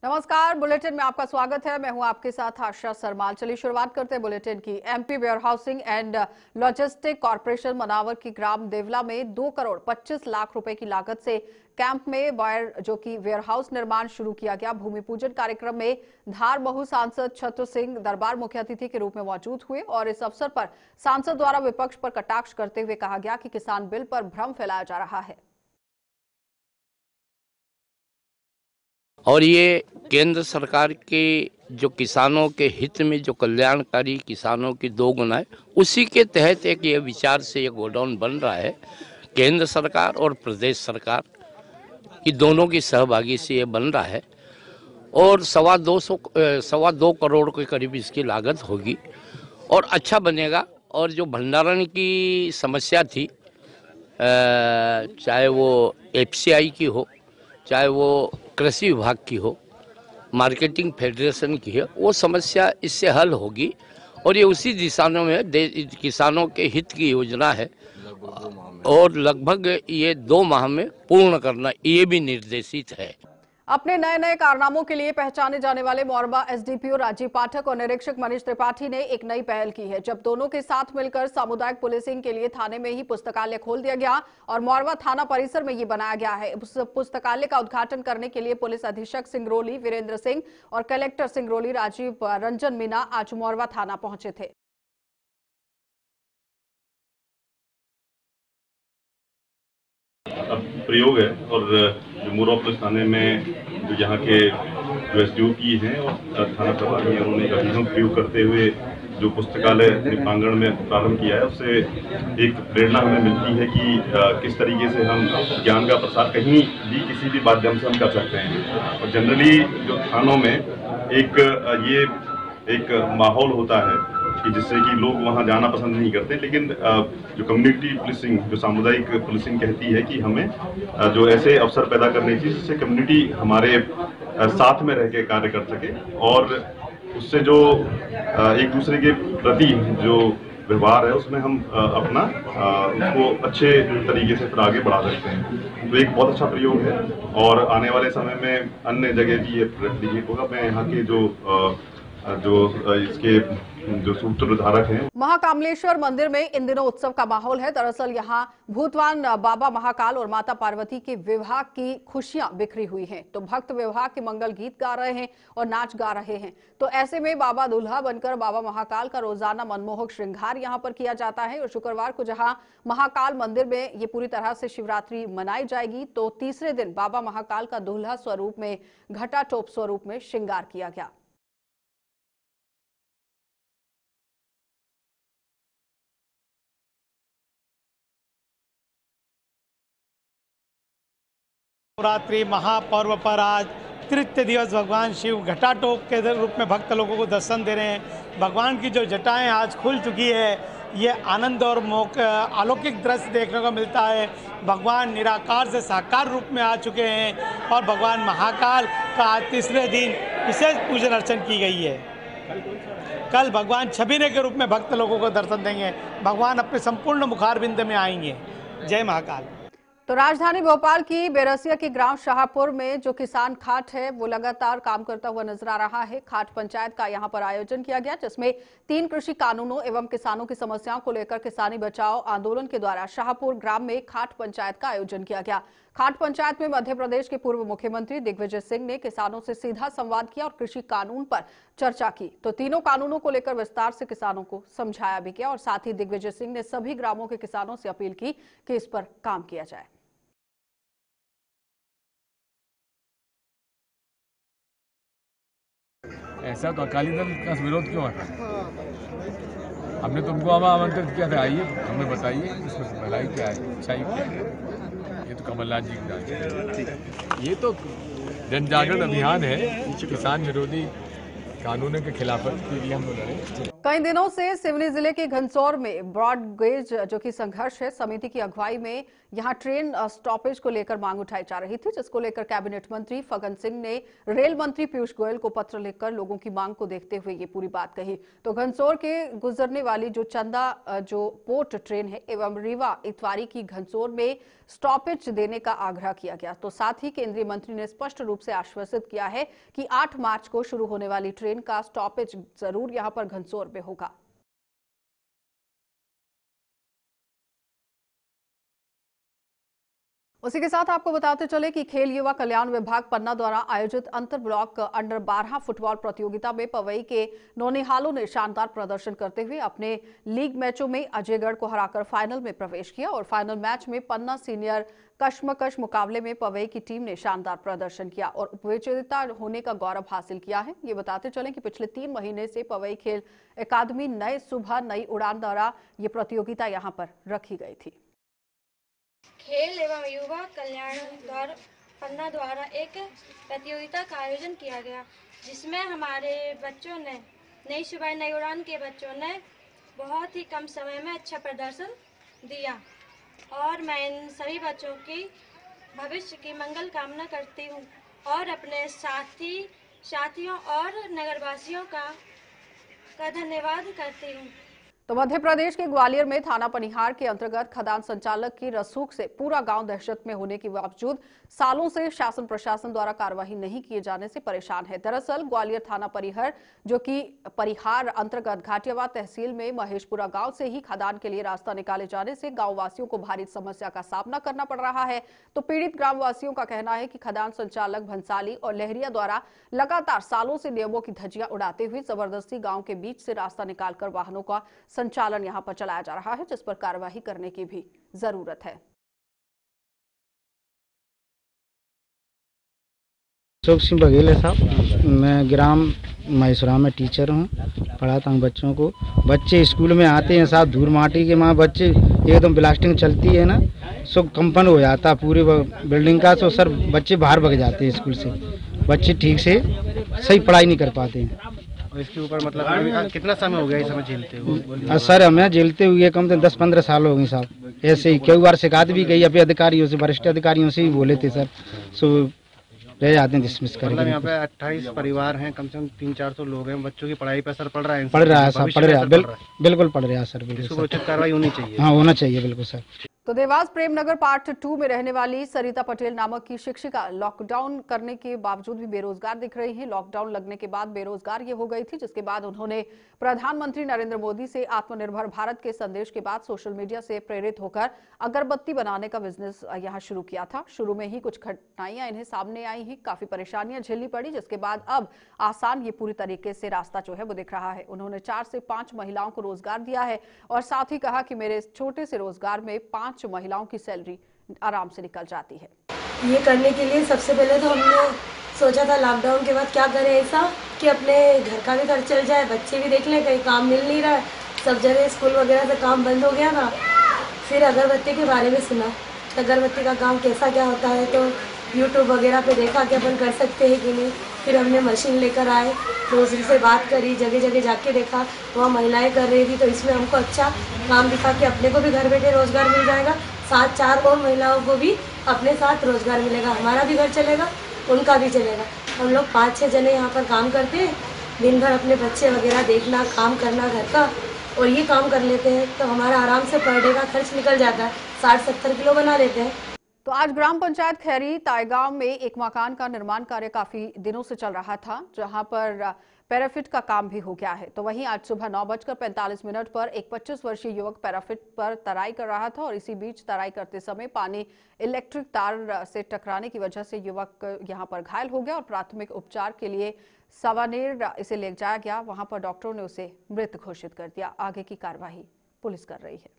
नमस्कार, बुलेटिन में आपका स्वागत है। मैं हूं आपके साथ आशा सरमाल। चलिए शुरुआत करते हैं बुलेटिन की। MP warehousing and logistic corporation Manawar की ग्राम देवला में 2 करोड़ 25 लाख रुपए की लागत से कैंप में वायर जो कि वेयरहाउस निर्माण शुरू किया गया। भूमि पूजन कार्यक्रम में धार महू सांसद छत्र सिंह दरबार मुख्य अतिथि के रूप में मौजूद हुए और इस अवसर पर सांसद द्वारा विपक्ष पर कटाक्ष करते हुए कहा गया कि किसान बिल पर भ्रम फैलाया जा रहा है। और ये केंद्र सरकार के जो किसानों के हित में जो कल्याणकारी किसानों की 2 गुना है, उसी के तहत एक ये विचार से ये गोडाउन बन रहा है। केंद्र सरकार और प्रदेश सरकार की दोनों की सहभागी से ये बन रहा है और 2.25 करोड़ के करीब इसकी लागत होगी और अच्छा बनेगा। और जो भंडारण की समस्या थी, चाहे वो एफसीआई की हो, चाहे वो कृषि विभाग की हो, मार्केटिंग फेडरेशन की है, वो समस्या इससे हल होगी और ये उसी दिशा में किसानों के हित की योजना है और लगभग ये 2 माह में पूर्ण करना ये भी निर्देशित है। अपने नए नए कारनामों के लिए पहचाने जाने वाले मोरबा एसडीपीओ राजीव पाठक और निरीक्षक मनीष त्रिपाठी ने एक नई पहल की है। जब दोनों के साथ मिलकर सामुदायिक पुलिसिंग के लिए थाने में ही पुस्तकालय खोल दिया गया और मोरबा थाना परिसर में ये बनाया गया है। उस पुस्तकालय का उद्घाटन करने के लिए पुलिस अधीक्षक सिंगरौली वीरेंद्र सिंह और कलेक्टर सिंगरौली राजीव रंजन मीना आज मोरबा थाना पहुंचे थे। अब प्रयोग है और जो मोरबा पुलिस थाने में जो यहाँ के जो एसडीओपी हैं और थाना प्रभारी हैं, उन्होंने अभिनव प्रयोग करते हुए जो पुस्तकालय प्रांगण में प्रारंभ किया है, उससे एक प्रेरणा हमें मिलती है कि किस तरीके से हम ज्ञान का प्रसार कहीं भी किसी भी माध्यम से हम कर सकते हैं। और जनरली जो थानों में एक माहौल होता है कि जिससे कि लोग वहां जाना पसंद नहीं करते, लेकिन जो कम्युनिटी पुलिसिंग, जो सामुदायिक पुलिसिंग कहती है कि हमें जो ऐसे अवसर पैदा करने चाहिए जिससे कम्युनिटी हमारे साथ में रह के कार्य कर सके और उससे जो एक दूसरे के प्रति जो व्यवहार है उसमें हम अपना उसको अच्छे तरीके से फिर आगे बढ़ा सकते हैं। तो एक बहुत अच्छा प्रयोग है और आने वाले समय में अन्य जगह भी ये रेप्लिकेट होगा। मैं यहाँ के जो इसके जो सूत्रधारक हैं। महाकामलेश्वर मंदिर में इन दिनों उत्सव का माहौल है। दरअसल यहाँ भूतवान बाबा महाकाल और माता पार्वती के विवाह की खुशियां बिखरी हुई हैं। तो भक्त विवाह के मंगल गीत गा रहे हैं और नाच गा रहे हैं। तो ऐसे में बाबा दूल्हा बनकर बाबा महाकाल का रोजाना मनमोहक श्रृंगार यहाँ पर किया जाता है। और शुक्रवार को जहाँ महाकाल मंदिर में ये पूरी तरह से शिवरात्रि मनाई जाएगी, तो तीसरे दिन बाबा महाकाल का दूल्हा स्वरूप में घटाटोप स्वरूप में श्रृंगार किया गया। नवरात्रि महापर्व पर आज तृतीय दिवस भगवान शिव घटाटोप के रूप में भक्त लोगों को दर्शन दे रहे हैं। भगवान की जो जटाएं आज खुल चुकी है, ये आनंद और अलौकिक दृश्य देखने को मिलता है। भगवान निराकार से साकार रूप में आ चुके हैं और भगवान महाकाल का आज तीसरे दिन विशेष पूजन अर्चन की गई है। कल भगवान छबीने के रूप में भक्त लोगों को दर्शन देंगे। भगवान अपने संपूर्ण मुखारबिंद में आएंगे। जय महाकाल। तो राजधानी भोपाल की बेरसिया के ग्राम शाहपुर में जो किसान खाट है वो लगातार काम करता हुआ नजर आ रहा है। खाट पंचायत का यहां पर आयोजन किया गया, जिसमें 3 कृषि कानूनों एवं किसानों की समस्याओं को लेकर किसानी बचाओ आंदोलन के द्वारा शाहपुर ग्राम में खाट पंचायत का आयोजन किया गया। खाट पंचायत में मध्य प्रदेश के पूर्व मुख्यमंत्री दिग्विजय सिंह ने किसानों से सीधा संवाद किया और कृषि कानून पर चर्चा की। तो तीनों कानूनों को लेकर विस्तार से किसानों को समझाया भी गया और साथ ही दिग्विजय सिंह ने सभी ग्रामों के किसानों से अपील की कि इस पर काम किया जाए। ऐसा तो अकाली दल का विरोध क्यों आता है? हमने तुमको आमंत्रित किया था, आइए हमें बताइए इसमें भलाई क्या है, अच्छाई क्या है। ये तो कमलनाथ जी की राज है। ये तो जन जागरण अभियान है, किसान विरोधी कानूनों के खिलाफ के लिए हम लोग लड़े। कई दिनों से सिवनी जिले के घनसौर में ब्रॉड गेज जो कि संघर्ष है समिति की अगुवाई में यहां ट्रेन स्टॉपेज को लेकर मांग उठाई जा रही थी, जिसको लेकर कैबिनेट मंत्री फग्गन सिंह ने रेल मंत्री पीयूष गोयल को पत्र लिखकर लोगों की मांग को देखते हुए ये पूरी बात कही। तो घनसौर के गुजरने वाली जो चंदा जो पोर्ट ट्रेन है एवं रीवा इतवारी की घनसौर में स्टॉपेज देने का आग्रह किया गया। तो साथ ही केंद्रीय मंत्री ने स्पष्ट रूप से आश्वासित किया है कि 8 मार्च को शुरू होने वाली ट्रेन का स्टॉपेज जरूर यहां पर घनसौर में होगा। उसी के साथ आपको बताते चले कि खेल युवा कल्याण विभाग पन्ना द्वारा आयोजित अंतर ब्लॉक अंडर 12 फुटबॉल प्रतियोगिता में पवई के नौनिहालों ने शानदार प्रदर्शन करते हुए अपने लीग मैचों में अजयगढ़ को हराकर फाइनल में प्रवेश किया और फाइनल मैच में पन्ना सीनियर कश्मकश मुकाबले में पवई की टीम ने शानदार प्रदर्शन किया और उपविजेता होने का गौरव हासिल किया है। ये बताते चलें कि पिछले 3 महीने से पवई खेल अकादमी नए सुबह नई उड़ान द्वारा ये प्रतियोगिता यहाँ पर रखी गई थी। खेल एवं युवा कल्याण पन्ना द्वारा एक प्रतियोगिता का आयोजन किया गया, जिसमें हमारे बच्चों ने नई सुबह नई उड़ान के बच्चों ने बहुत ही कम समय में अच्छा प्रदर्शन दिया और मैं इन सभी बच्चों की भविष्य की मंगल कामना करती हूँ और अपने साथियों और नगरवासियों का धन्यवाद करती हूँ। तो मध्य प्रदेश के ग्वालियर में थाना पनिहार के अंतर्गत खदान संचालक की रसूख से पूरा गांव दहशत में होने के बावजूद सालों से शासन प्रशासन द्वारा कार्रवाई नहीं किए जाने से परेशान है। दरअसल ग्वालियर थाना परिहर जो कि परिहार अंतर्गत घाटियावाद तहसील में महेशपुरा गांव से ही खदान के लिए रास्ता निकाले जाने से गांव वासियों को भारी समस्या का सामना करना पड़ रहा है। तो पीड़ित ग्रामवासियों का कहना है कि खदान संचालक भंसाली और लहरिया द्वारा लगातार सालों से नियमों की धज्जियां उड़ाते हुए जबरदस्ती गाँव के बीच से रास्ता निकालकर वाहनों का संचालन यहां पर चलाया जा रहा है, जिस पर कार्रवाई करने की भी जरूरत है। अशोक सिंह बघेल है साहब, मैं ग्राम महेशपुरा में टीचर हूँ, पढ़ाता हूँ बच्चों को। बच्चे स्कूल में आते हैं साहब, धूल माटी के माँ बच्चे एकदम ब्लास्टिंग चलती है ना, सो कंपन हो जाता पूरी बिल्डिंग का। तो सर बच्चे बाहर भाग जाते हैं स्कूल से, बच्चे ठीक से सही पढ़ाई नहीं कर पाते हैं। और इसके ऊपर मतलब कितना समय हो गया इस समय झेलते हुए? सर हमें झेलते हुए कम से 10-15 साल हो गए साहब। ऐसे ही कई बार शिकायत भी गई अपने अधिकारियों से, वरिष्ठ अधिकारियों से भी बोले थे सर, सो रह जाते हैं डिसमिस कर। मतलब यहाँ पे 28 परिवार हैं, कम से कम 300-400 लोग हैं, बच्चों की पढ़ाई पर असर पड़ रहा है? पड़ रहा है साहब, पड़ रहा है, बिल्कुल पड़ रहा है सर। बिल्कुल उचित कार्रवाई होनी चाहिए। हाँ होना चाहिए बिल्कुल सर। तो देवास प्रेमनगर पार्ट 2 में रहने वाली सरिता पटेल नामक की शिक्षिका लॉकडाउन करने के बावजूद भी बेरोजगार दिख रही हैं। लॉकडाउन लगने के बाद बेरोजगार ये हो गई थी, जिसके बाद उन्होंने प्रधानमंत्री नरेंद्र मोदी से आत्मनिर्भर भारत के संदेश के बाद सोशल मीडिया से प्रेरित होकर अगरबत्ती बनाने का बिजनेस यहाँ शुरू किया था। शुरू में ही कुछ कठिनाइयां इन्हें सामने आई ही, काफी परेशानियां झेलनी पड़ी, जिसके बाद अब आसान ये पूरी तरीके से रास्ता जो है वो दिख रहा है। उन्होंने 4 से 5 महिलाओं को रोजगार दिया है और साथ ही कहा कि मेरे छोटे से रोजगार में 5 महिलाओं की सैलरी आराम से निकल जाती है। ये करने के लिए सबसे पहले तो हमने सोचा था लॉकडाउन के बाद क्या करें ऐसा कि अपने घर का भी खर्च चल जाए, बच्चे भी देख लें, कहीं काम मिल नहीं रहा है, सब जगह स्कूल वगैरह से काम बंद हो गया था। फिर अगरबत्ती के बारे में सुना, अगरबत्ती का काम कैसा क्या होता है, तो यूट्यूब वगैरह पे देखा कि अपन कर सकते हैं कि नहीं। फिर हमने मशीन लेकर आए, दूसरी से बात करी, जगह जगह जाके देखा, वहाँ महिलाएं कर रही थी, तो इसमें हमको अच्छा काम दिखा कि अपने को भी घर बैठे रोजगार मिल जाएगा, साथ 4 और महिलाओं को भी अपने साथ रोजगार मिलेगा, हमारा भी घर चलेगा, उनका भी चलेगा। हम लोग 5-6 जने यहाँ पर काम करते हैं, दिन भर अपने बच्चे वगैरह देखना, काम करना घर का, और ये काम कर लेते हैं तो हमारा आराम से पर डे का खर्च निकल जाता है, 60-70 किलो बना लेते हैं। तो आज ग्राम पंचायत खैरी तायगांव में एक मकान का निर्माण कार्य काफी दिनों से चल रहा था, जहां पर पैराफिट का काम भी हो गया है। तो वहीं आज सुबह 9:45 पर एक 25 वर्षीय युवक पैराफिट पर तराई कर रहा था और इसी बीच तराई करते समय पानी इलेक्ट्रिक तार से टकराने की वजह से युवक यहां पर घायल हो गया और प्राथमिक उपचार के लिए सवानेर इसे ले जाया गया। वहां पर डॉक्टरों ने उसे मृत घोषित कर दिया। आगे की कार्यवाही पुलिस कर रही है।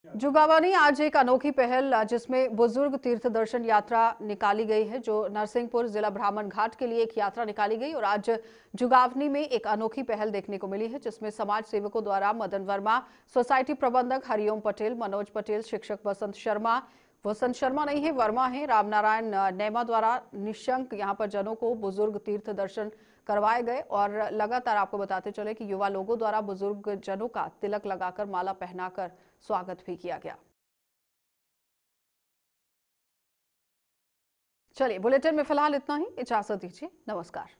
जुगावानी आज एक अनोखी पहल जिसमें बुजुर्ग तीर्थ दर्शन यात्रा निकाली गई है, जो नरसिंहपुर जिला ब्राह्मण घाट के लिए एक यात्रा निकाली गई और आज जुगावनी में एक अनोखी पहल देखने को मिली है, जिसमें समाज सेवकों द्वारा मदन वर्मा, सोसाइटी प्रबंधक हरिओम पटेल, मनोज पटेल, शिक्षक बसंत शर्मा, वसंत शर्मा नहीं है, वर्मा है। रामनारायण नेमा द्वारा निशंक यहाँ पर जनों को बुजुर्ग तीर्थ दर्शन करवाए गए और लगातार आपको बताते चले कि युवा लोगों द्वारा बुजुर्ग जनों का तिलक लगाकर माला पहनाकर स्वागत भी किया गया। चलिए, बुलेटिन में फिलहाल इतना ही। इजाजत दीजिए, नमस्कार।